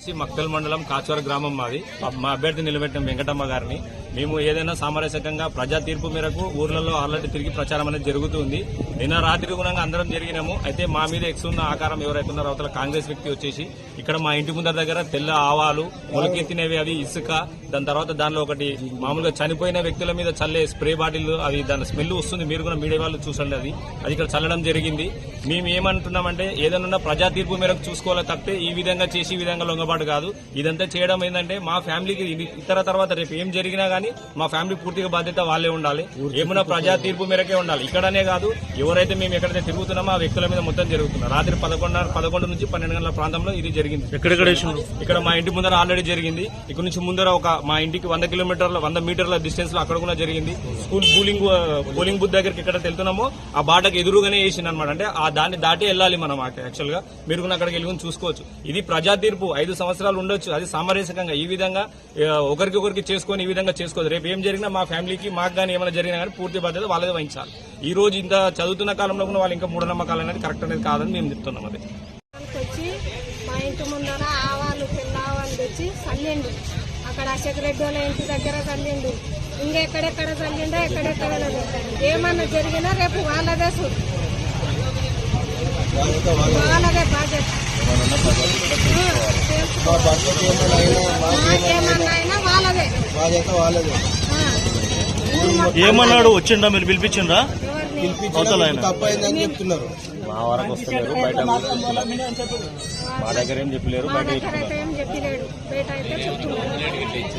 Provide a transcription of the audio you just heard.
వచ్చేసి మక్తల్ మండలం కాచవర గ్రామం మాది. మా అభ్యర్థి నిలబెట్టిన వెంకటమ్మ గారిని మేము ఏదైనా సామరస్యకంగా ప్రజా తీర్పు మేరకు ఊర్లలో ఆల్రెడీ తిరిగి ప్రచారం అనేది జరుగుతుంది. నిన్న రాత్రి గుణంగా అందరం జరిగినాము. అయితే మా మీద ఎక్సున్న ఆకారం ఎవరైతే ఉన్నారో అవతల కాంగ్రెస్ వ్యక్తి వచ్చేసి ఇక్కడ మా ఇంటి ముందర దగ్గర తెల్ల ఆవాలు మొలకెత్తినవి, అవి ఇసుక, దాని తర్వాత దానిలో ఒకటి మామూలుగా చనిపోయిన వ్యక్తుల మీద చల్లే స్ప్రే బాటిల్, అవి దాని స్మెల్ వస్తుంది. మీరు కూడా మీడియా వాళ్ళు చూసండి. అది ఇక్కడ చల్లడం జరిగింది. మేము ఏమంటున్నామంటే ఏదైనా ప్రజా తీర్పు మేరకు చూసుకోవాలి తప్పితే ఈ విధంగా చేసి ఈ విధంగా లొంగబాటు కాదు. ఇదంతా చేయడం ఏంటంటే మా ఫ్యామిలీకి ఇతర తర్వాత రేపు ఏం జరిగినా గానీ మా ఫ్యామిలీ పూర్తిగా బాధ్యత వాళ్ళే ఉండాలి. ఏమైనా ప్రజా తీర్పు మేరకే ఉండాలి. ఇక్కడనే కాదు, ఎవరైతే మేము ఎక్కడైతే తిరుగుతున్నామో ఆ వ్యక్తుల మీద మొత్తం జరుగుతున్నారు. రాత్రి 11 నుంచి 12 గంటల ప్రాంతంలో ఇది జరిగింది. ఇక్కడ మా ఇంటి ముందర ఆల్రెడీ జరిగింది. ఇక్కడ నుంచి ముందర మా ఇంటికి 100 మీటర్ల డిస్టెన్స్ లో అక్కడ కూడా జరిగింది. స్కూల్ పోలింగ్ బూత్ దగ్గరికి ఎక్కడ వెళ్తున్నామో ఆ బాటకు ఎదురుగానే వేసింది అనమాట. అంటే ఆ దాన్ని దాటి వెళ్ళాలి మనం. యాక్చువల్ గా మీరు కూడా అక్కడికి వెళ్ళి చూసుకోవచ్చు. ఇది ప్రజా తీర్పు 5 సంవత్సరాలు ఉండొచ్చు. అది సామరస్యకంగా ఈ విధంగా ఒకరికి చేసుకొని ఈ విధంగా చేసుకోవచ్చు. రేపు ఏం జరిగినా మా ఫ్యామిలీకి మాకు కానీ ఏమైనా జరిగినా కానీ పూర్తి బాధ్యత వాళ్ళదే వహించాలి. ఈ రోజు ఇంత చదువుతున్న కాలంలో కూడా వాళ్ళు ఇంకా మూఢనమ్మకాలు అనేది కరెక్ట్ అనేది కాదని మేము చెప్తున్నాం. అది వచ్చి మా ఇంటి ముందర ఆవాలు పిల్లావాలు తెచ్చి చల్లిండు. అక్కడ అశోకరెడ్డి వాళ్ళ ఇంటి దగ్గర చల్లిండు. ఇంకెక్కడెక్కడ చల్లిండో ఎక్కడెక్కడ ఏమన్నా జరిగినా రేపు వాళ్ళదే వాళ్ళదే బాధ్యత. మాకేమన్నా అయినా వాళ్ళదే. ఏమన్నాడు? వచ్చిండా? మీరు పిలిపించిండ్రా? తప్పైందని చెప్తున్నారు. మా వరకు వస్తలేరు, బయట మా దగ్గర ఏం చెప్పలేరు, బయట ఏం చెప్పలేడు, బయట అయితే చెప్తున్నారు.